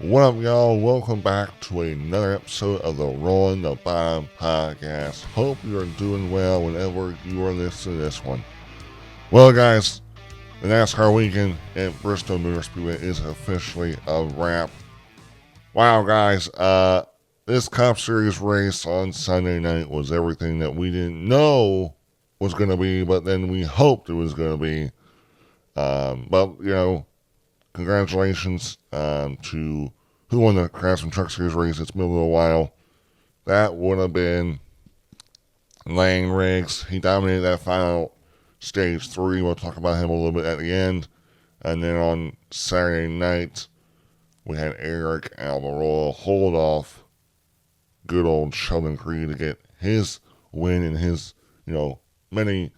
What up, y'all? Welcome back to another episode of the Rolling the Bottom podcast. Hope you're doing well whenever you are listening to this one. Well, guys, the NASCAR weekend at Bristol Motor Speedway is officially a wrap. Wow, guys, this Cup Series race on Sunday night was everything that we didn't know was going to be, but then we hoped it was going to be. Congratulations to who won the Craftsman Truck Series race. It's been a little while. That would have been Lane Riggs. He dominated that final stage 3. We'll talk about him a little bit at the end. And then on Saturday night, we had Eric Almirola hold off good old Sheldon Creed to get his win in his, many.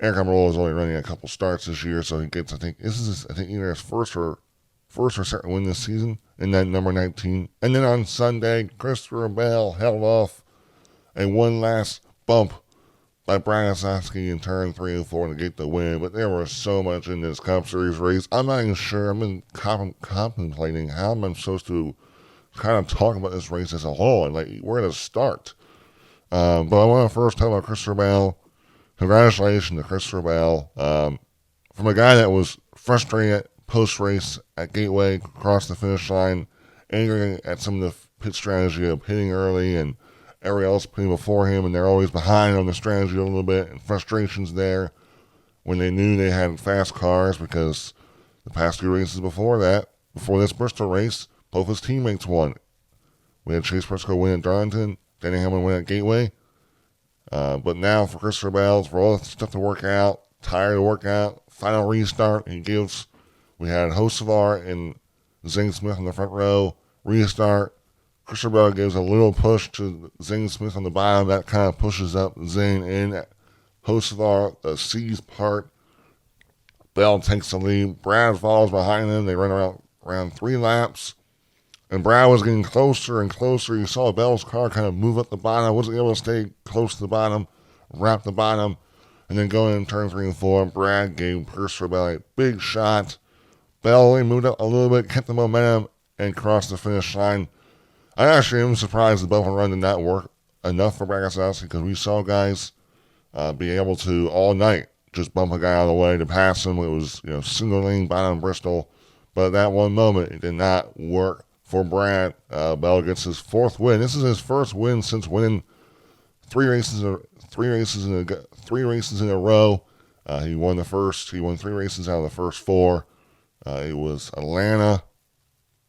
Eric Almirola is only running a couple starts this year, so he gets, either his first or second win this season in that number 19. And then on Sunday, Christopher Bell held off a one last bump by Brian Osowski in turn 3 and 4 to get the win. But there was so much in this Cup Series race. I'm not even sure. I've been contemplating how I'm supposed to kind of talk about this race as a whole and like where to start. But I want to first talk about Christopher Bell. Congratulations to Christopher Bell. From a guy that was frustrated post-race at Gateway, across the finish line, angry at some of the pit strategy of pitting early and everybody else pitting before him, and they're always behind on the strategy a little bit, and frustrations there when they knew they had fast cars because the past 2 races before this Bristol race, both his teammates won. We had Chase Briscoe win at Darlington, Denny Hamlin win at Gateway. But now for Christopher Bell, for all the stuff to work out, tire to work out, final restart, we had Hocevar and Zane Smith on the front row, restart. Christopher Bell gives a little push to Zane Smith on the bottom, that kind of pushes up Zane in. Hocevar, the C's part, Bell takes the lead, Brad follows behind him, they run around 3 laps. And Brad was getting closer and closer. You saw Bell's car kind of move up the bottom. Wasn't able to stay close to the bottom, wrap the bottom, and then going in turn 3 and 4. Brad gave Christopher Bell a big shot. Bell only moved up a little bit, kept the momentum, and crossed the finish line. I actually am surprised the bump and run did not work enough for Brad Keselowski because we saw guys be able to, all night, just bump a guy out of the way to pass him. It was, single lane bottom Bristol. But at that one moment, it did not work for Brad. Bell gets his 4th win. This is his first win since winning 3 races in a row. He won 3 races out of the first 4. It was Atlanta,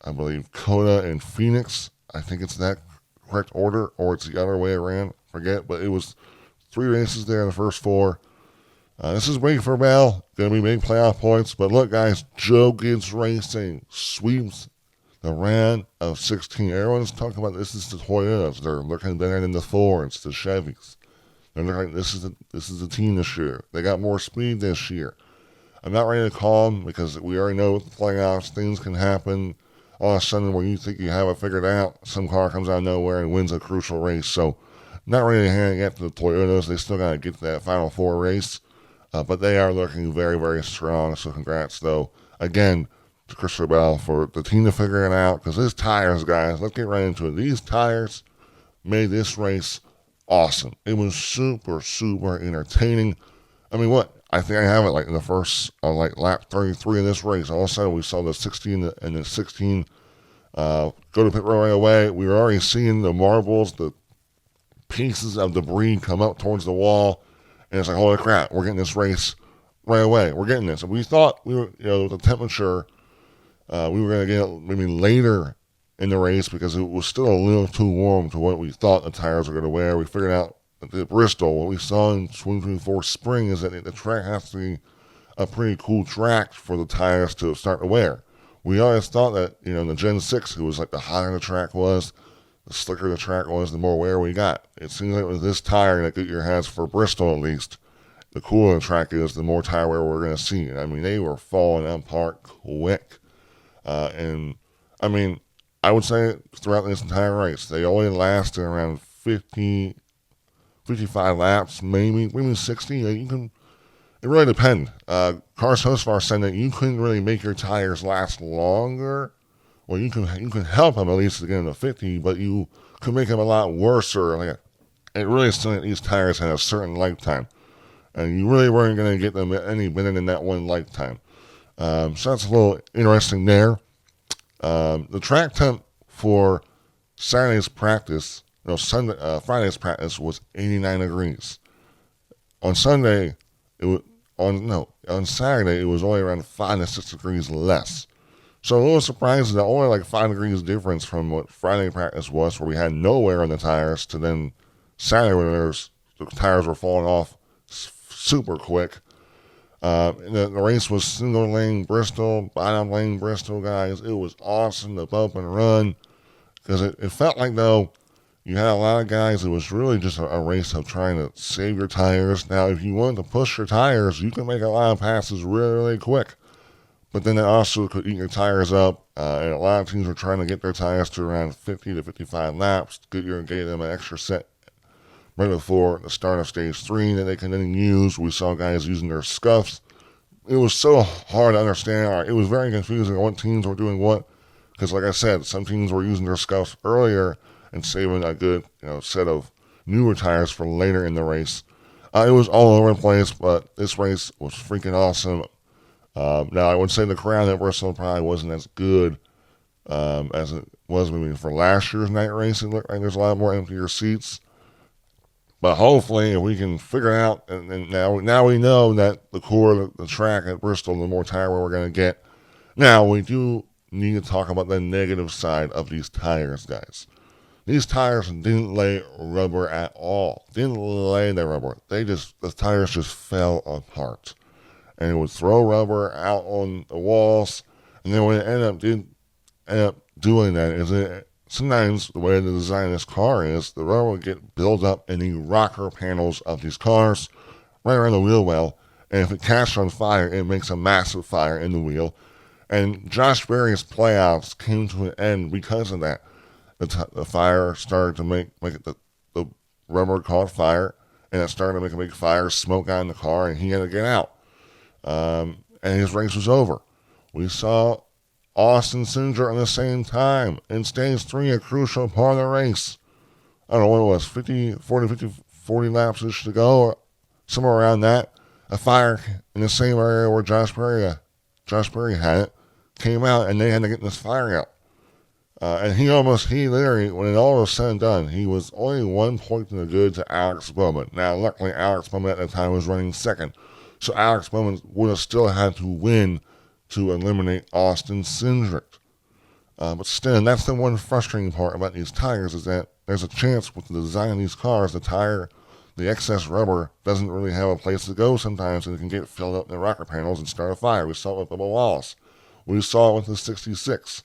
I believe Coda, and Phoenix. I think it's that correct order, or it's the other way around. Forget, but it was 3 races there in the first 4. This is big for Bell. Going to be big playoff points. But look, guys, Joe Gibbs Racing sweeps the round of 16. Everyone's talking about this is the Toyotas. They're looking better than the Fords, the Chevys. They're looking like this is the team this year. They got more speed this year. I'm not ready to call them because we already know with the playoffs, things can happen all of a sudden where you think you have it figured out. Some car comes out of nowhere and wins a crucial race. So not ready to hand it yet to the Toyotas. They still got to get to that Final 4 race. But they are looking very, very strong. So congrats, though, again, to Christopher Bell for the team to figure it out. Because his tires, guys, let's get right into it. These tires made this race awesome. It was super, super entertaining. I mean, I think I have it like in the first, lap 33 of this race. All of a sudden, we saw the 16 and the 16 go to pit road right away. We were already seeing the marbles, the pieces of debris come up towards the wall. And it's like, holy crap, we're getting this race right away. We're getting this. And we thought we were, the temperature, we were going to get maybe later in the race because it was still a little too warm to what we thought the tires were going to wear. We figured out that at Bristol, what we saw in 2024 spring is that the track has to be a pretty cool track for the tires to start to wear. We always thought that, in the Gen 6, it was like the hotter the track was, the slicker the track was, the more wear we got. It seems like with this tire that Goodyear has for Bristol at least, the cooler the track is, the more tire wear we're going to see. I mean, they were falling apart quick. I would say throughout this entire race, they only lasted around 55 laps, maybe 60. It really depends. Carlos Hocevar said that you couldn't really make your tires last longer well, you can help him at least to get him to 50, but you could make him a lot worse. Or like, it really seemed like these tires had a certain lifetime, and you really weren't going to get them any better than that one lifetime. So that's a little interesting there. The track temp for Saturday's practice, Friday's practice was 89 degrees. On Sunday, on Saturday it was only around 5 to 6 degrees less. So a little surprising that only like 5 degrees difference from what Friday practice was, where we had no wear on the tires, to then Saturday where the tires were falling off super quick. The race was single lane Bristol, bottom lane Bristol, guys. It was awesome, the bump and run, because it felt like, though, you had a lot of guys, it was really just a race of trying to save your tires. Now, if you wanted to push your tires, you can make a lot of passes really, really quick. But then it also could eat your tires up, and a lot of teams were trying to get their tires to around 50 to 55 laps, get them an extra set right before the start of stage 3 that they can then use. We saw guys using their scuffs. It was so hard to understand. It was very confusing on what teams were doing what, because like I said, some teams were using their scuffs earlier and saving a good set of newer tires for later in the race. It was all over the place, but this race was freaking awesome. Now, I would say the crowd at Bristol probably wasn't as good as it was maybe for last year's night race. It looked like there's a lot more emptier seats. But hopefully, if we can figure out, and now we know that the core of the track at Bristol, the more tire wear we're going to get. Now, we do need to talk about the negative side of these tires, guys. These tires didn't lay rubber at all. Didn't lay their rubber. The tires just fell apart. And it would throw rubber out on the walls. And then what it ended up doing that is sometimes the way the design of this car is, the rubber would get built up in the rocker panels of these cars, right around the wheel well. And if it catches on fire, it makes a massive fire in the wheel. And Josh Berry's playoffs came to an end because of that. The fire started to make the rubber caught fire, and it started to make a big fire, smoke out in the car, and he had to get out. And his race was over. We saw Austin Cindric at the same time in stage 3, a crucial part of the race. I don't know what it was, 40 laps to go, or somewhere around that. A fire in the same area where Josh Berry had it came out, and they had to get this fire out. And he literally, when it all was said and done, he was only 1 point in the good to Alex Bowman. Now, luckily, Alex Bowman at the time was running second. So Alex Bowman would have still had to win to eliminate Austin Cindric. But still, that's the one frustrating part about these tires, is that there's a chance with the design of these cars, the excess rubber doesn't really have a place to go sometimes, and it can get filled up in the rocker panels and start a fire. We saw it with the Wallace. We saw it with the 66.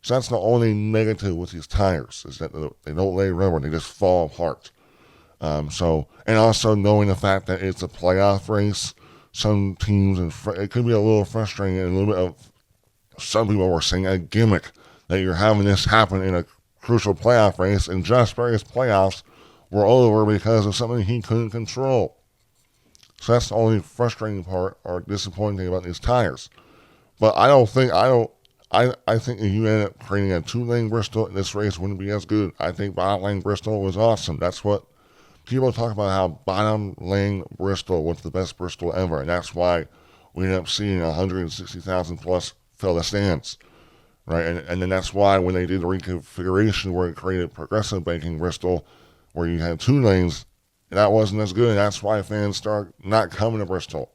So that's the only negative with these tires, is that they don't lay rubber, they just fall apart. And also knowing the fact that it's a playoff race, some teams, it could be a little frustrating, and a little bit of, some people were saying, a gimmick that you're having this happen in a crucial playoff race, and Josh Berry's playoffs were over because of something he couldn't control. So that's the only frustrating part or disappointing thing about these tires. But I think if you end up creating a 2-lane Bristol, this race wouldn't be as good. I think bottom lane Bristol was awesome. That's what people talk about, how bottom lane Bristol was the best Bristol ever, and that's why we ended up seeing 160,000 plus fill the stands, right? And then that's why when they did the reconfiguration where it created progressive banking Bristol, where you had 2 lanes, that wasn't as good, and that's why fans start not coming to Bristol.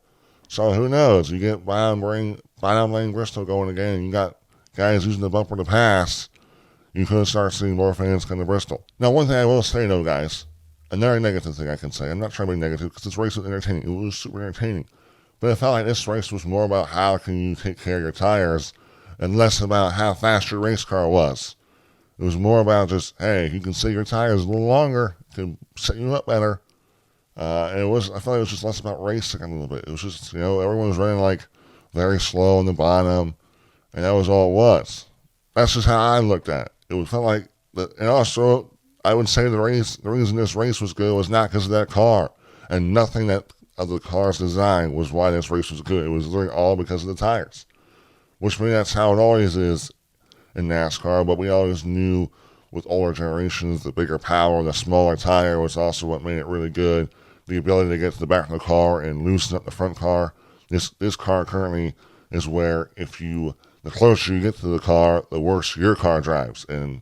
So who knows? You get bottom lane Bristol going again, and you got guys using the bumper to pass, you could start seeing more fans come to Bristol. Now, one thing I will say, though, guys, another negative thing I can say, I'm not trying to be negative because this race was entertaining. It was super entertaining. But it felt like this race was more about how can you take care of your tires and less about how fast your race car was. It was more about just, hey, you can save your tires a little longer, it can set you up better. And I felt like it was just less about racing a little bit. It was just, everyone was running like very slow on the bottom, and that was all it was. That's just how I looked at it. It felt like, and also, I would say the reason this race was good was not because of that car, and nothing of the car's design was why this race was good. It was literally all because of the tires, which means that's how it always is in NASCAR, but we always knew with older generations, the bigger power, the smaller tire was also what made it really good. The ability to get to the back of the car and loosen up the front car. This car currently is where the closer you get to the car, the worse your car drives, and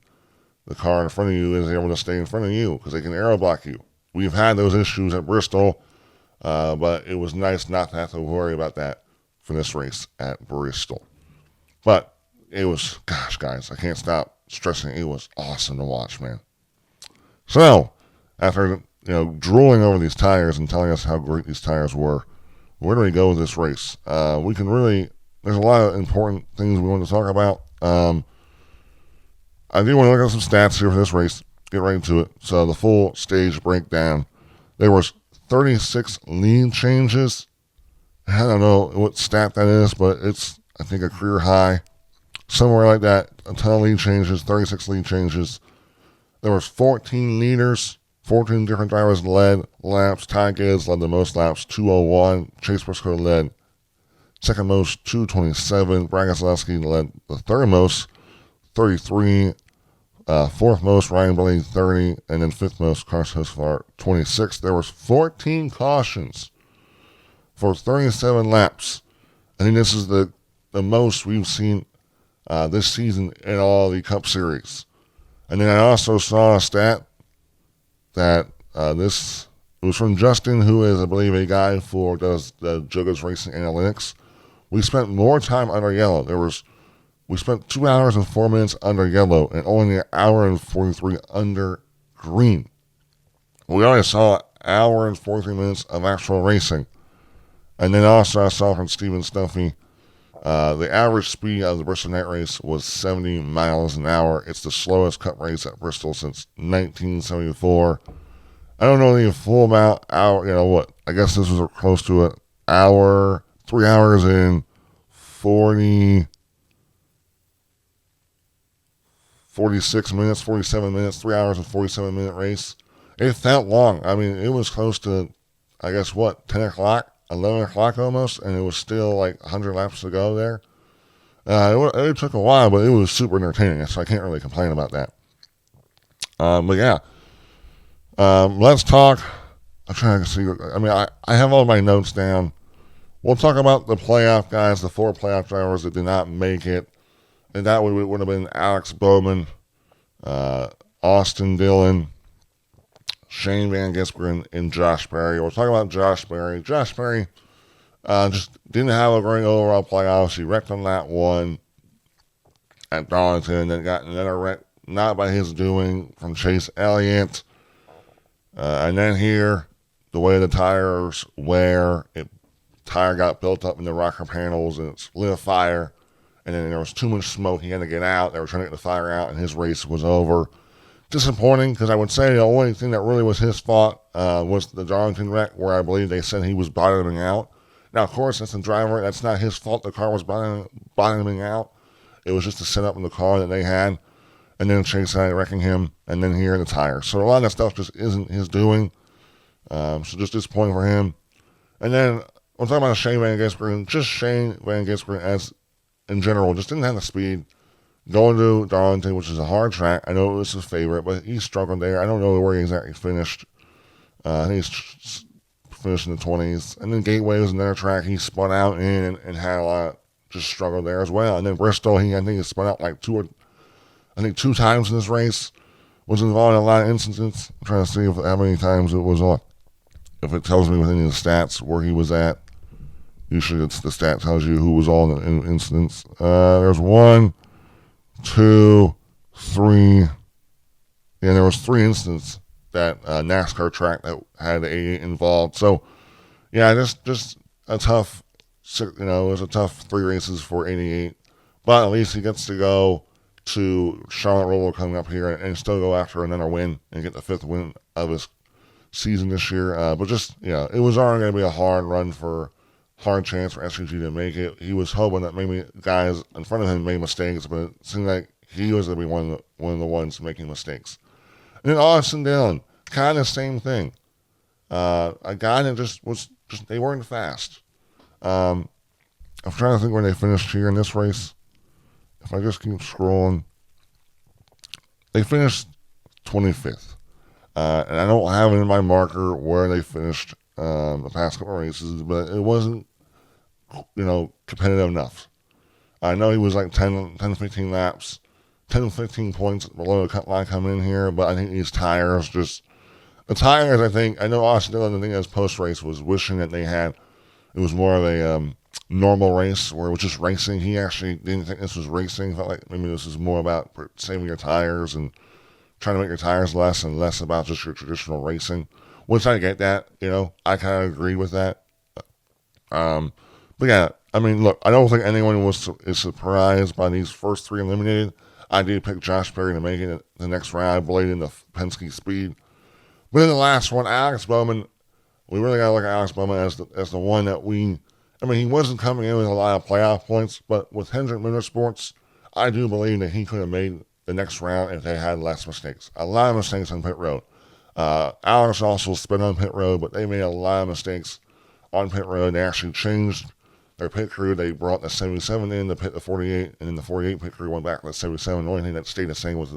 the car in front of you is able to stay in front of you because they can aero block you. We've had those issues at Bristol, but it was nice not to have to worry about that for this race at Bristol. But it was, gosh, guys, I can't stop stressing it was awesome to watch, man. So, after drooling over these tires and telling us how great these tires were, where do we go with this race? There's a lot of important things we want to talk about. I do want to look at some stats here for this race. Get right into it. So the full stage breakdown. There was 36 lead changes. I don't know what stat that is, but it's, I think, a career high. Somewhere like that. A ton of lead changes, 36 lead changes. There was 14 leaders. 14 different drivers led laps. Ty Gibbs led the most laps, 201. Chase Briscoe led second most, 227. Brad Keselowski led the third most, 33. Fourth most, Ryan Blaney, 30. And then fifth most, Carson Hocevar, 26. There was 14 cautions for 37 laps. I think this is the most we've seen this season in all the Cup Series. And then I also saw a stat that it was from Justin, who is, I believe, a guy does the Jogas Racing Analytics. We spent more time under yellow. We spent 2 hours and 4 minutes under yellow and only an hour and 43 under green. We already saw an hour and 43 minutes of actual racing. And then also I saw from Stephen Stuffy, the average speed of the Bristol night race was 70 miles an hour. It's the slowest Cup race at Bristol since 1974. I don't know the full amount, I guess this was close to an hour, 3 hours and 46 minutes, 47 minutes, 3 hours and 47 minute race. It felt long. I mean, it was close to, 10 o'clock, 11 o'clock almost, and it was still like 100 laps to go there. It took a while, but it was super entertaining, so I can't really complain about that. Let's talk. I'm trying to see. I have all my notes down. We'll talk about the playoff guys, the 4 playoff drivers that did not make it. And that would have been Alex Bowman, Austin Dillon, Shane Van Gisbergen, and Josh Berry. We'll talk about Josh Berry. Josh Berry just didn't have a great overall playoffs. He wrecked on that one at Darlington, then got another wreck, not by his doing, from Chase Elliott. And then here, the way the tires wear, tire got built up in the rocker panels and it lit a fire. And then there was too much smoke. He had to get out. They were trying to get the fire out, and his race was over. Disappointing, because I would say the only thing that really was his fault was the Darlington wreck, where I believe they said he was bottoming out. Now, of course, that's the driver. That's not his fault. The car was bottoming out. It was just a setup in the car that they had. And then Chase had wrecking him, and then here the tire. So a lot of that stuff just isn't his doing. So just disappointing for him. And then we'll talk about Shane Van Gisbergen. Just Shane Van Gisbergen as in general, just didn't have the speed. Going to Darlington, which is a hard track. I know it was his favorite, but he struggled there. I don't know where he exactly finished. I think he's finished in the 20s. And then Gateway was another track he spun out in and had a lot, just struggled there as well. And then Bristol, I think he spun out like two times in this race. Was involved in a lot of instances. I'm trying to see how many times it was on. If it tells me within the stats where he was at. Usually it's the stat tells you who was all in the instance. There's 1, 2, 3. Yeah, there was 3 instances that NASCAR track that had the 88 involved. So, yeah, just a tough, it was a tough 3 races for 88. But at least he gets to go to Charlotte Roval coming up here and still go after another win and get the 5th win of his season this year. But it was already going to be a hard chance for SCG to make it. He was hoping that maybe guys in front of him made mistakes, but it seemed like he was going to be one of the ones making mistakes. And then Austin Dillon, kind of same thing. A guy that they weren't fast. I'm trying to think where they finished here in this race. if I just keep scrolling, they finished 25th. And I don't have it in my marker where they finished the past couple races, but it wasn't, competitive enough. I know he was like 10 15 laps, 10 15 points below the cut line coming in here, but I think these tires I know Austin Dillon, the thing as post-race was wishing that it was more of a normal race where it was just racing. He actually didn't think this was racing. He felt like maybe this was more about saving your tires and trying to make your tires less and less about just your traditional racing. Which I get that, I kind of agree with that. But yeah, I mean, look, I don't think anyone is surprised by these first three eliminated. I did pick Josh Berry to make it the next round. I believed in the Penske speed. But in the last one, Alex Bowman, we really got to look at Alex Bowman as the one that he wasn't coming in with a lot of playoff points, but with Hendrick Motorsports, I do believe that he could have made the next round if they had less mistakes. A lot of mistakes on pit road. Alex also spin on pit road, but they made a lot of mistakes on pit road. They actually changed their pit crew. They brought the 77 in to pit the 48, and then the 48 pit crew went back to the 77. The only thing that stayed the same was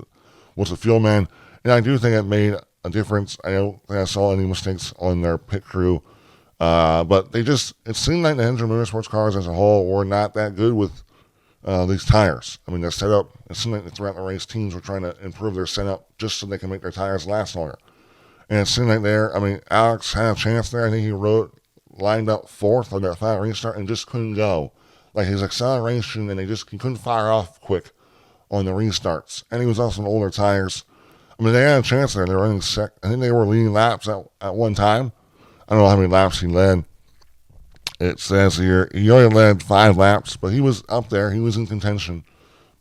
the fuel man. And I do think it made a difference. I don't think I saw any mistakes on their pit crew. But it seemed like the Hendrick Motorsports cars as a whole were not that good with these tires. I mean, their setup, it seemed like throughout the race, teams were trying to improve their setup just so they can make their tires last longer. And it seemed like Alex had a chance there. I think he lined up fourth on that final restart and just couldn't go. Like his acceleration, and he couldn't fire off quick on the restarts. And he was also on older tires. I mean, they had a chance there. They were running I think they were leading laps at one time. I don't know how many laps he led. It says here he only led 5 laps, but he was up there. He was in contention.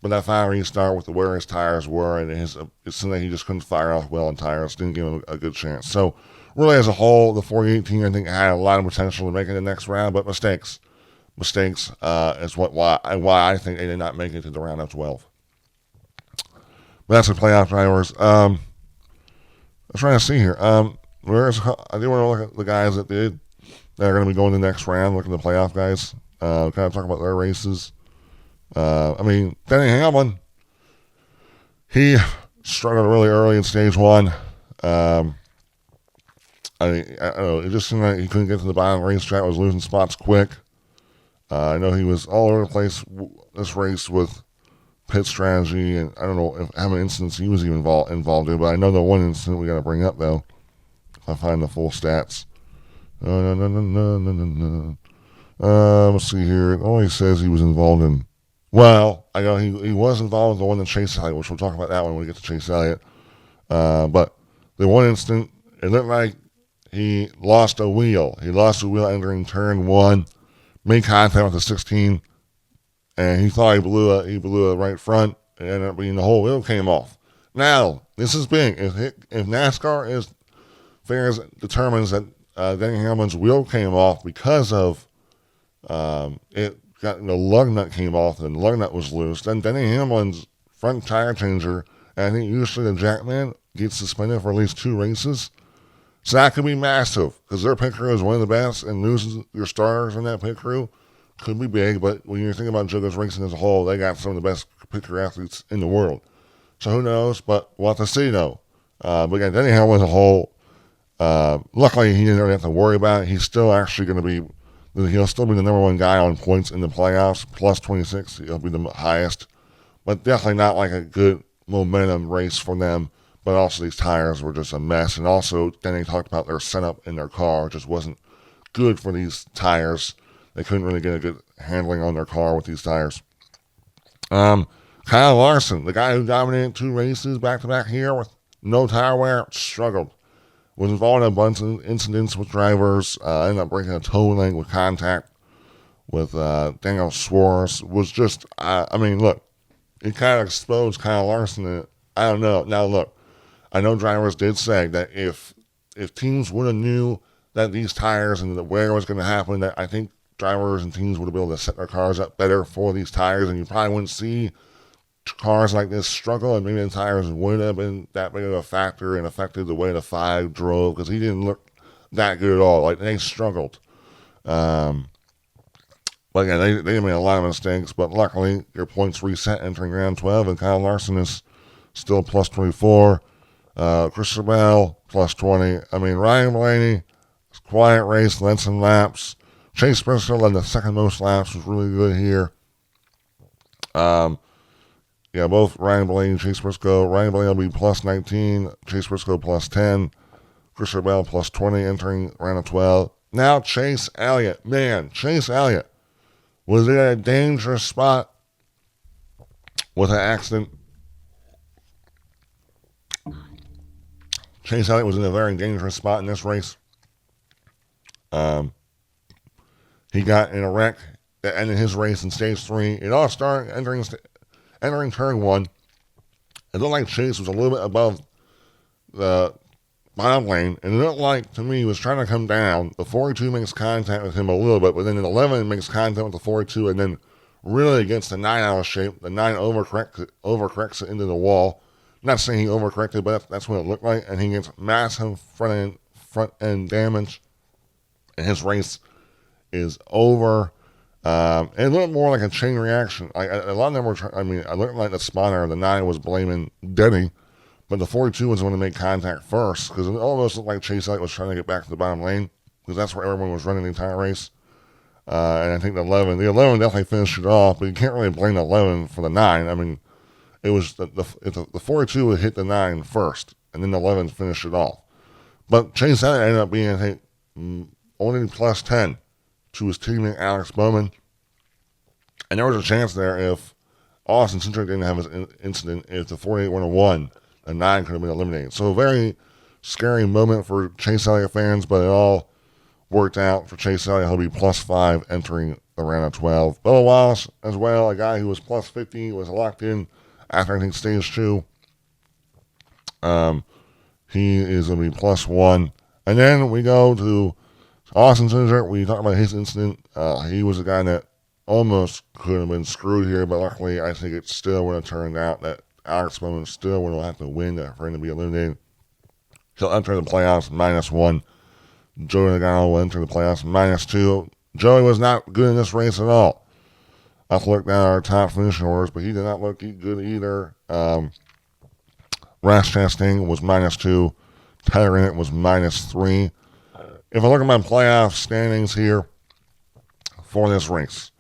But that final restart with where his tires were, and it seemed like he just couldn't fire off well on tires. Didn't give him a good chance. So, really, as a whole, the 48 I think had a lot of potential to make it the next round, but mistakes is why I think they did not make it to the round of 12. But that's the playoff drivers. I'm trying to see here. I do want to look at the guys that are going to be going to the next round. Look at the playoff guys. Kind of talk about their races. Denny Hamlin, he struggled really early in stage 1. I don't know. It just seemed like he couldn't get to the bottom of the racetrack. Was losing spots quick. I know he was all over the place this race with pit strategy, and I don't know how many incidents he was even involved in, but I know the one incident we got to bring up, though, if I find the full stats. Let's see here. It only says he was involved in, well, I know he was involved in the one that Chase Elliott, which we'll talk about that when we get to Chase Elliott. But the one incident, it looked like he lost a wheel. He lost a wheel entering turn 1, made contact with the 16, and he thought he blew a right front, and ended up being the whole wheel came off. Now, this is big. If NASCAR determines that Denny Hamlin's wheel came off because of the lug nut came off and the lug nut was loose, then Denny Hamlin's front tire changer, and I think usually the Jackman gets suspended for at least 2 races. So that could be massive because their pit crew is one of the best, and losing your starters in that pit crew could be big. But when you're thinking about Joker's Racing as a whole, they got some of the best pit crew athletes in the world. So who knows? But we'll have to see, though. But again, Denny Hamlin as a whole, luckily he didn't really have to worry about it. He's still actually going to be, he'll still be the number 1 guy on points in the playoffs, plus 26. He'll be the highest. But definitely not like a good momentum race for them. But also these tires were just a mess. And also, Denny talked about their setup in their car. It just wasn't good for these tires. They couldn't really get a good handling on their car with these tires. Kyle Larson, the guy who dominated 2 races back-to-back here with no tire wear, struggled. Was involved in a bunch of incidents with drivers. Ended up breaking a toe link with contact with Daniel Suarez. Was just, look, it kind of exposed Kyle Larson. I don't know. Now, look, I know drivers did say that if teams would have knew that these tires and the wear was going to happen, that I think drivers and teams would have been able to set their cars up better for these tires, and you probably wouldn't see cars like this struggle, and maybe the tires wouldn't have been that big of a factor and affected the way the 5 drove, because he didn't look that good at all. Like, they struggled. But yeah, they made a lot of mistakes, but luckily your points reset entering round 12, and Kyle Larson is still plus 24. Christopher Bell, plus 20. I mean, Ryan Blaney, quiet race, led some laps. Chase Bristol led the second most laps, was really good here. Yeah, both Ryan Blaney and Chase Briscoe. Ryan Blaney will be plus 19, Chase Briscoe plus 10, Christopher Bell plus 20 entering round of 12. Now Chase Elliott. Man, Chase Elliott was in a dangerous spot with an accident. Chase Elliott was in a very dangerous spot in this race. He got in a wreck that ended his race in stage 3. It all started entering turn 1. It looked like Chase was a little bit above the bottom lane, and it looked like, to me, he was trying to come down. The 42 makes contact with him a little bit, but then the 11 makes contact with the 42, and then really gets the 9 out of shape. The 9 overcorrects it into the wall. Not saying he overcorrected, but that's what it looked like, and he gets massive front end damage, and his race is over. It looked more like a chain reaction. A lot of them were, I looked like the spotter, the 9 was blaming Getty, but the 42 was the one to make contact first, because it almost looked like Chase Elliott was trying to get back to the bottom lane, because that's where everyone was running the entire race. And I think the 11 definitely finished it off, but you can't really blame the 11 for the 9. I mean, it was the 42 would hit the 9 first, and then the 11 finished it off. But Chase Elliott ended up being, I think, only plus 10 to his teammate Alex Bowman. And there was a chance there if Austin Cindric didn't have his incident, if the 48 would have won, the 9 could have been eliminated. So a very scary moment for Chase Elliott fans, but it all worked out for Chase Elliott. He'll be plus 5 entering the round of 12. Bubba Wallace as well, a guy who was plus 50, was locked in after I think stage 2. He is going to be plus 1. And then we go to Austin Cindric. We talked about his incident. He was a guy that almost could have been screwed here, but luckily I think it still would have turned out that Alex Bowman still would have to win for him to be eliminated. He'll enter the playoffs minus 1. Joey Logano will enter the playoffs minus 2. Joey was not good in this race at all. I've looked down our top finishing orders, but he did not look good either. Ross Chastain was minus 2. Tyler Reddick was minus 3. If I look at my playoff standings here for this race,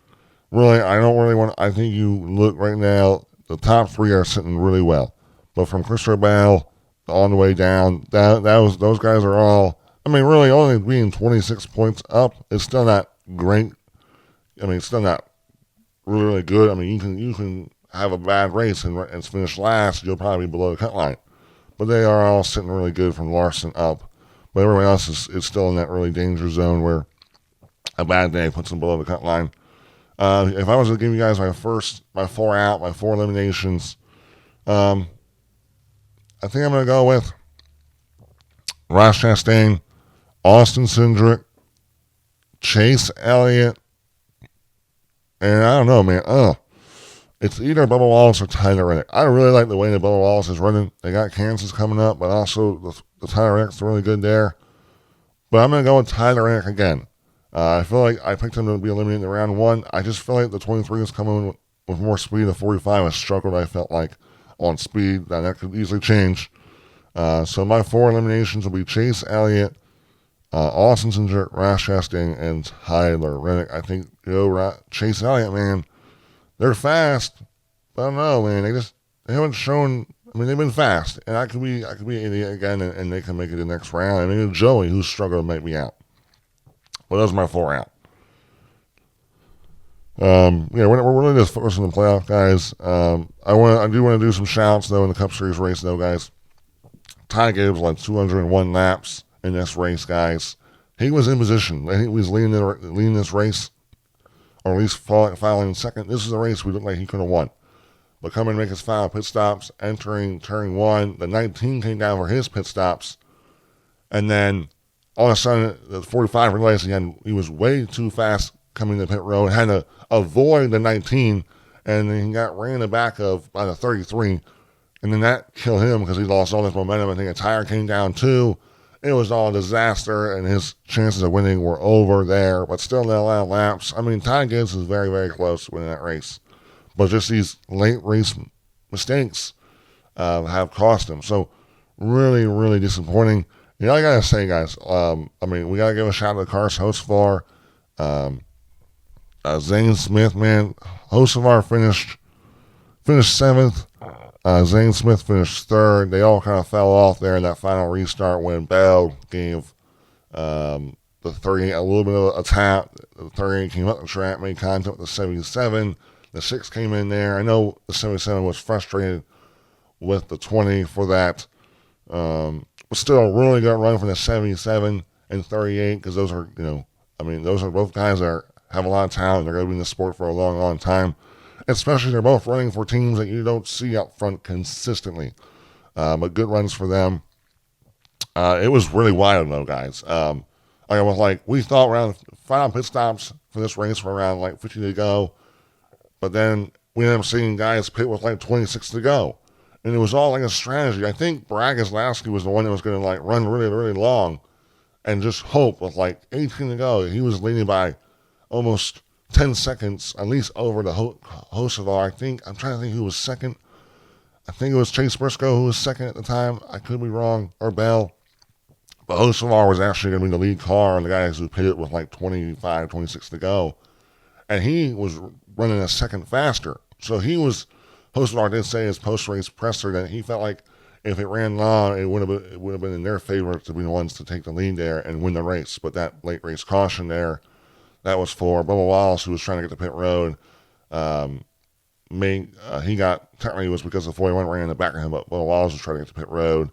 really, I think you look right now, the top 3 are sitting really well. But from Christopher Bell on the way down, those guys are all, really only being 26 points up, it's still not great. It's still not really good. You can have a bad race and finish last, you'll probably be below the cut line. But they are all sitting really good from Larson up. But everyone else is still in that really danger zone where a bad day puts them below the cut line. If I was to give you guys my 4 eliminations, I think I'm going to go with Ross Chastain, Austin Cindric, Chase Elliott, and I don't know, man. It's either Bubba Wallace or Tyler Reddick. I really like the way that Bubba Wallace is running. They got Kansas coming up, but also the Tyler Reddick's really good there. But I'm going to go with Tyler Reddick again. I feel like I picked him to be eliminated in round 1. I just feel like the 23 is coming with more speed. The 45 has struggled, I felt like, on speed. That could easily change. So my 4 eliminations will be Chase Elliott, Austin Cindric, Ross Chastain, and Tyler Reddick. I think Chase Elliott, man, they're fast, but I don't know, man. They haven't shown. They've been fast, and I could be an idiot again, and they can make it the next round. Joey, who's struggled, might be out. Well, those are my 4 out. We're really just focusing on the playoff, guys. I do want to do some shout-outs, though, in the Cup Series race, though, guys. Ty Gibbs led 201 laps in this race, guys. He was in position. I think he was leading this race, or at least following second. This is a race we looked like he could have won. But coming and make his final pit stops, entering turn 1. The 19 came down for his pit stops. And then all of a sudden, the 45 realized he was way too fast coming to the pit road. Had to avoid the 19. And then he got ran in the back of by the 33. And then that killed him because he lost all this momentum. I think a tire came down too. it was all a disaster, and his chances of winning were over there, but still not a lot of laps. I mean, Ty Gibbs was very, very close to winning that race, but just these late race mistakes have cost him. So really, really disappointing. You know, I gotta say, guys, I mean, we gotta give a shout out to Cars Hocevar. Zane Smith, man, Hocevar finished 7th. Zane Smith finished 3rd. They all kind of fell off there in that final restart when Bell gave the 38 a little bit of a tap. The 38 came up the track, made contact with the 77. The 6 came in there. I know the 77 was frustrated with the 20 for that. But still a really good run for the 77 and 38 because those are, you know, I mean, those are both guys that have a lot of talent. They're going to be in the sport for a long, long time. Especially they're both running for teams that you don't see up front consistently. But good runs for them. It was really wild though, guys. We thought around final pit stops for this race were around like 50 to go. But then we ended up seeing guys pit with like 26 to go. And it was all like a strategy. I think Brad Keselowski was the one that was going to like run really, really long and just hope with like 18 to go. He was leading by almost 10 seconds, at least over the Hocevar. I'm trying to think who was second. I think it was Chase Briscoe who was second at the time. I could be wrong, or Bell. But Hocevar was actually going to be the lead car, and the guys who pitted with like 25, 26 to go. And he was running a second faster. So Hocevar did say in his post-race presser that he felt like if it ran long, it would have been in their favor to be the ones to take the lead there and win the race. But that late race caution there, that was for Bubba Wallace, who was trying to get to pit road. Technically it was because the 41 ran in the back of him, but Bubba Wallace was trying to get to pit road.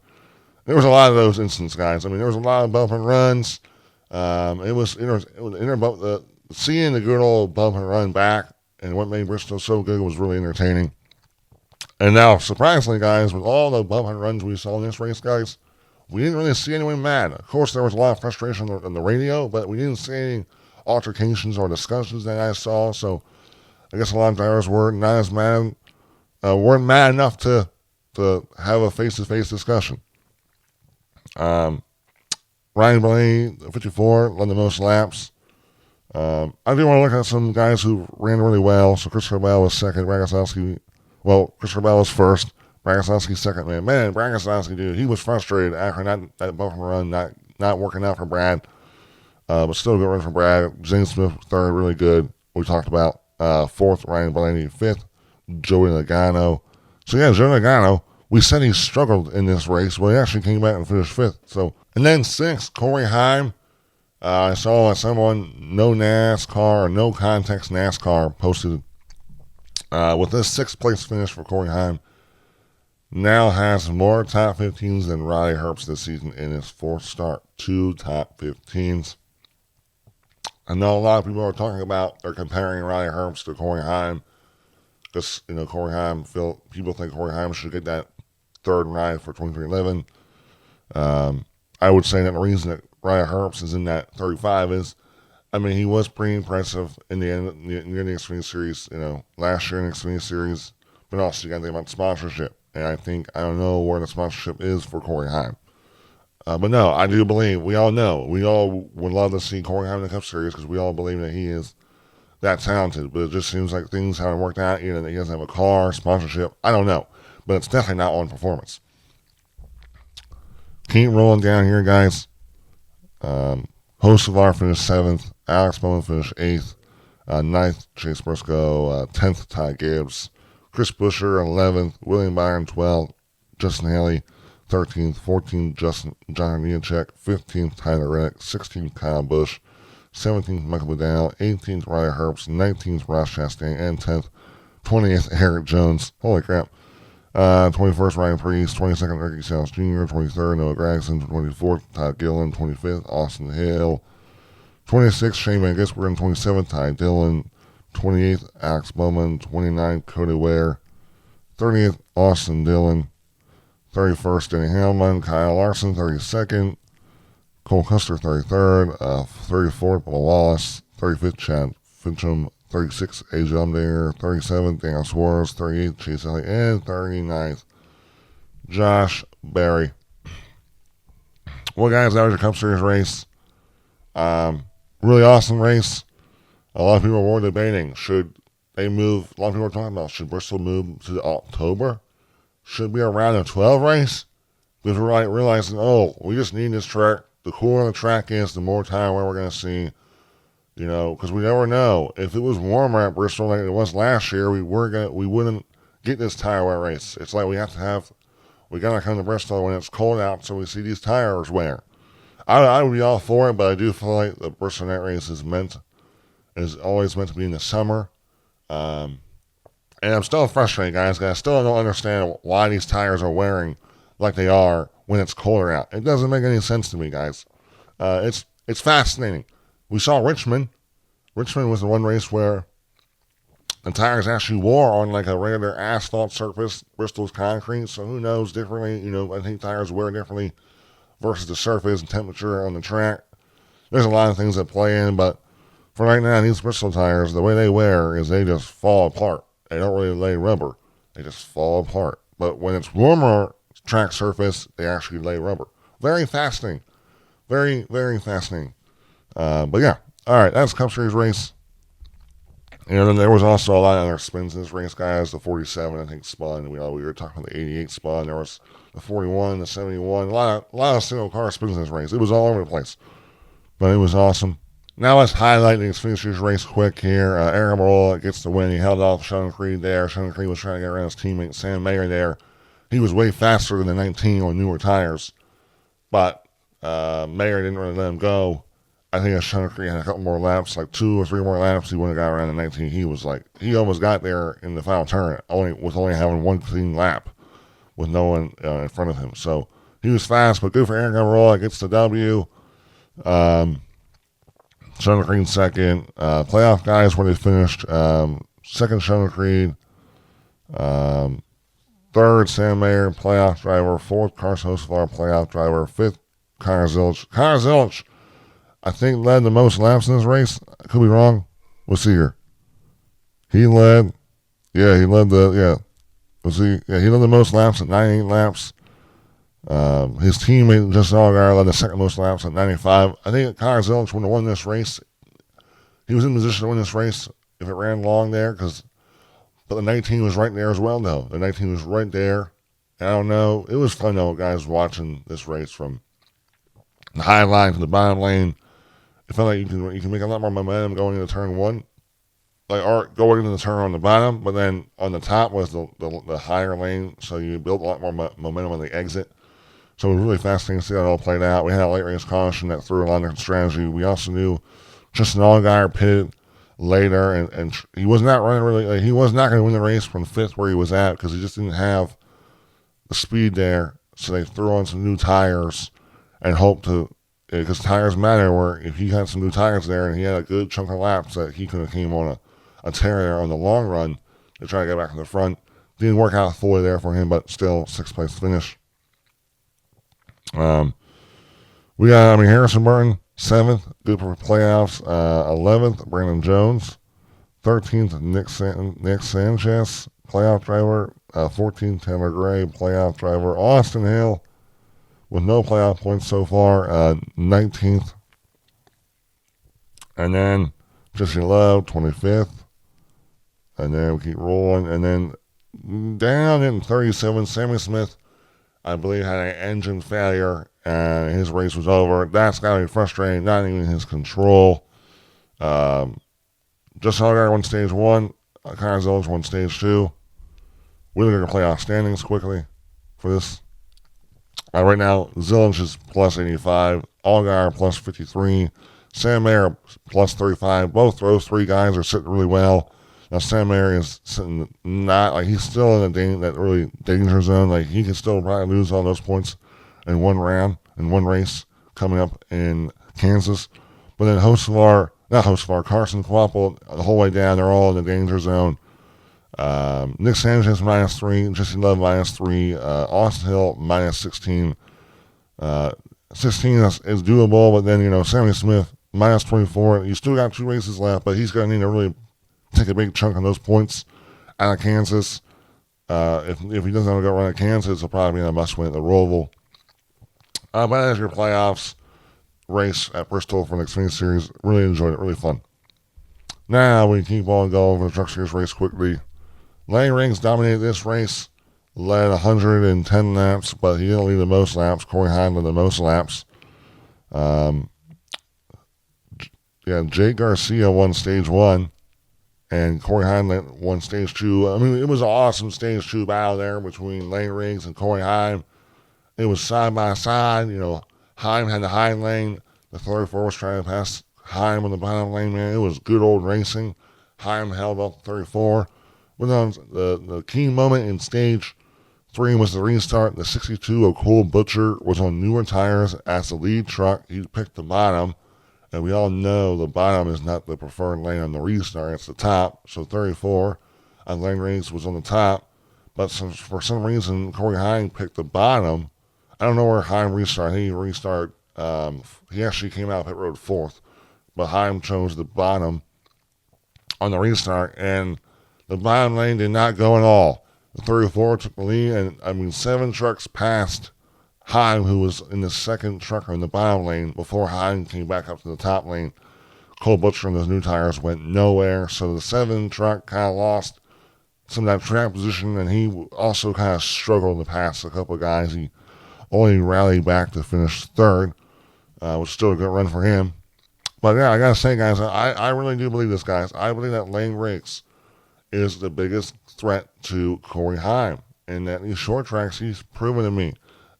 There was a lot of those instances, guys. I mean, there was a lot of bump and runs. Seeing the good old bump and run back and what made Bristol so good was really entertaining. And now, surprisingly, guys, with all the bump and runs we saw in this race, guys, we didn't really see anyone mad. Of course, there was a lot of frustration on the radio, but we didn't see any altercations or discussions that I saw. So I guess a lot of drivers weren't mad enough to have a face-to-face discussion. Ryan Blaney, 54, led the most laps. I do want to look at some guys who ran really well. So Christopher Bell was second. Christopher Bell was first. Brad Keselowski second. Man, Brad Keselowski, dude, he was frustrated after that bump and run not working out for Brad. But still a good run for Brad. Zane Smith, third, really good. We talked about fourth, Ryan Blaney, fifth, Joey Logano. So yeah, Joey Logano, we said he struggled in this race, but he actually came back and finished fifth. And then sixth, Corey Heim. I saw someone, no NASCAR or no context NASCAR, posted with this sixth place finish for Corey Heim. Now has more top 15s than Riley Herbst this season in his fourth start. 2 top 15s. I know a lot of people are talking about, they're comparing Riley Herbst to Corey Heim. Because, Corey Heim, people think Corey Heim should get that third ride for 2311. I would say that the reason that Riley Herbst is in that 35 is, he was pretty impressive in the Xfinity Series, last year in the Xfinity Series. But also, you got to think about sponsorship. And I don't know where the sponsorship is for Corey Heim. But no, I do believe, we all would love to see Corey Heim in the Cup Series because we all believe that he is that talented. But it just seems like things haven't worked out. That he doesn't have a car, sponsorship. I don't know. But it's definitely not on performance. Keep rolling down here, guys. Hocevar finished 7th. Alex Bowman finished 8th. 9th, Chase Briscoe. 10th, Ty Gibbs. Chris Buescher, 11th. William Byron, 12th. Justin Haley, 13th. 14th, John Nemechek. 15th, Tyler Reddick. 16th, Kyle Busch. 17th, Michael McDowell. 18th, Riley Herbst. 19th, Ross Chastain. And 10th, 20th, Eric Jones. Holy crap. 21st, Ryan Preece. 22nd, Ricky Sales Jr. 23rd, Noah Gragson. 24th, Todd Gillen. 25th, Austin Hill. 26th, Shane Van Gisbergen. 27th, Ty Dillon. 28th, Alex Bowman. 29th, Cody Ware. 30th, Austin Dillon. 31st, Denny Hamlin. Kyle Larson, 32nd. Cole Custer, 33rd. 34th, Bubba Wallace. 35th, Chad Fincham. 36th, AJ Allmendinger. 37th, Daniel Suarez. 38th, Chase Elliott. And 39th, Josh Berry. Well, guys, that was your Cup Series race. Really awesome race. A lot of people were debating, should they move, a lot of people were talking about, should Bristol move to October? Should be a round of 12 race? Because we're realizing, we just need this track. The cooler the track is, the more tire wear we're going to see. Because we never know. If it was warmer at Bristol like it was last year, we wouldn't get this tire wear race. It's like we got to come to Bristol when it's cold out so we see these tires wear. I would be all for it, but I do feel like the Bristol Net race is always meant to be in the summer. And I'm still frustrated, guys. I still don't understand why these tires are wearing like they are when it's colder out. It doesn't make any sense to me, guys. It's fascinating. We saw Richmond. Richmond was the one race where the tires actually wore on like a regular asphalt surface. Bristol's concrete, so who knows differently. I think tires wear differently versus the surface and temperature on the track. There's a lot of things that play in, but for right now, these Bristol tires, the way they wear is they just fall apart. They don't really lay rubber. They just fall apart. But when it's warmer track surface, they actually lay rubber. Very fascinating. Very, very fascinating. But yeah, all right, that's Cup Series race. And then there was also a lot of other spins in this race, guys. The 47, I think, spun. We were talking about the 88 spun. There was the 41, the 71. A lot of single car spins in this race. It was all over the place. But it was awesome. Now let's highlight the Xfinity Series race quick here. Aaron Marola gets the win. He held off Sean Creed there. Sean Creed was trying to get around his teammate Sam Mayer there. He was way faster than the 19 on newer tires. But Mayer didn't really let him go. I think if Sean Creed had a couple more laps, like 2 or 3 more laps, he would have got around the 19. He almost got there in the final turn, with only having one clean lap with no one in front of him. So he was fast, but good for Aaron Marola. Gets the W. Sean Creed second. Playoff guys where they finished. Second, Sean Creed. Third, Sam Mayer, playoff driver. Fourth, Carson Hocevar, playoff driver. Fifth, Connor Zilic. Connor Zilic, I think, led the most laps in this race. I could be wrong. We'll see here. He led the most laps at 98 laps. His teammate, Justin Allgaier, led the second most laps at 95. I think Connor Zilic would have won this race. He was in position to win this race if it ran long there, but the 19 was right there as well, though. The 19 was right there. And I don't know. It was fun, though, guys, watching this race from the high line to the bottom lane. It felt like you can make a lot more momentum going into turn one, or going into the turn on the bottom, but then on the top was the higher lane, so you built a lot more momentum on the exit. So it was really fascinating to see how it all played out. We had a late race caution that threw a lot of different strategy. We also knew Justin Allgaier pitted later, and he was not running really. He was not going to win the race from fifth where he was at because he just didn't have the speed there. So they threw on some new tires and hoped to, because tires matter. Where if he had some new tires there and he had a good chunk of laps, that he could have came on a tear there on the long run to try to get back in the front. Didn't work out fully there for him, but still 6th place finish. We got Harrison Burton, 7th, good for playoffs. 11th, Brandon Jones. 13th, Nick Sanchez, playoff driver. 14th, Taylor Gray, playoff driver. Austin Hill, with no playoff points so far, 19th. And then Jesse Love, 25th. And then we keep rolling. And then down in 37, Sammy Smith, I believe, had an engine failure, and his race was over. That's got to be frustrating, not even in his control. Just Allgaier won stage 1. Connor Zilic won stage 2. We're looking at playoff standings quickly for this. Right now, Zilic is plus 85. Allgaier plus 53. Sam Mayer plus 35. Both those three guys are sitting really well. Now, Sam Mayer is sitting he's still in that really danger zone. He can still probably lose all those points in one race coming up in Kansas. But then Carson Kvapil, the whole way down, they're all in the danger zone. Nick Sanchez minus 3, Jesse Love minus 3, Austin Hill minus 16. 16 is doable, but then, Sammy Smith minus 24. You still got 2 races left, but he's going to need to really take a big chunk of those points out of Kansas. If he doesn't have to go run at Kansas, he'll probably be in a must-win at the Roval. But as your playoffs race at Bristol for the Xfinity Series, really enjoyed it, really fun. Now we keep on going for the Truck Series race quickly. Lane Riggs dominated this race, led 110 laps, but he didn't lead the most laps. Corey Heim led the most laps. Jake Garcia won stage 1, and Corey Heim won stage 2. I mean, it was an awesome stage 2 battle there between Lane Riggs and Corey Heim. It was side by side. Heim had the high lane. The 34 was trying to pass Heim on the bottom lane, man. It was good old racing. Heim held up 34. But the key moment in stage 3 was the restart. The 62 of Cole Butcher was on newer tires as the lead truck. He picked the bottom. And we all know the bottom is not the preferred lane on the restart. It's the top. So 34 on Lane Riggs was on the top. But for some reason, Corey Heim picked the bottom. I don't know where Heim restarted. He actually came out of pit road 4th. But Heim chose the bottom on the restart. And the bottom lane did not go at all. The 34 took the lead. And 7 trucks passed Heim, who was in the second truck in the bottom lane before Heim came back up to the top lane. Cole Butcher and those new tires went nowhere, so the 7 truck kind of lost some of that track position, and he also kind of struggled to pass a couple of guys. He only rallied back to finish 3rd, which was still a good run for him. But yeah, I gotta say, guys, I really do believe this, guys. I believe that Lane Riggs is the biggest threat to Corey Heim, and that these short tracks he's proven to me.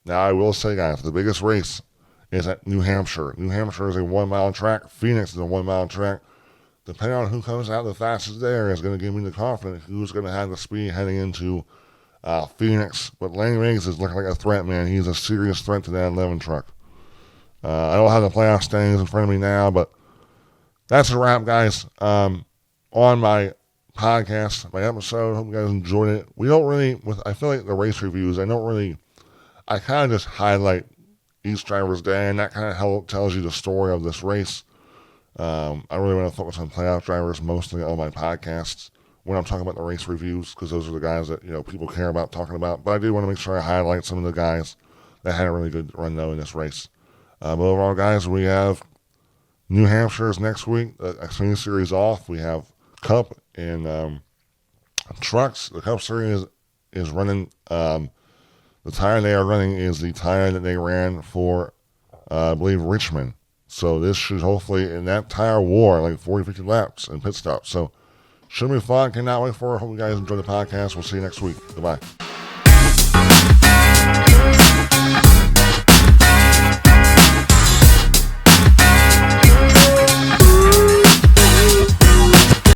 Now, I will say, guys, the biggest race is at New Hampshire. New Hampshire is a 1-mile track. Phoenix is a 1-mile track. Depending on who comes out the fastest there is going to give me the confidence who's going to have the speed heading into Phoenix. But Lane Riggs is looking like a threat, man. He's a serious threat to that 11 truck. I don't have the playoff standings in front of me now, but that's a wrap, guys, on my podcast, my episode. Hope you guys enjoyed it. I feel like the race reviews, I kind of just highlight each driver's day, and that kind of tells you the story of this race. I really want to focus on playoff drivers mostly on my podcasts when I'm talking about the race reviews, because those are the guys that people care about talking about. But I do want to make sure I highlight some of the guys that had a really good run though in this race. But overall, guys, we have New Hampshire's next week. The Xfinity Series off. We have Cup and trucks. The Cup Series is running. The tire they are running is the tire that they ran for, I believe, Richmond. So this should hopefully, in that tire war, like 40, 50 laps and pit stops. So should be fun. Cannot wait for it. Hope you guys enjoy the podcast. We'll see you next week. Goodbye.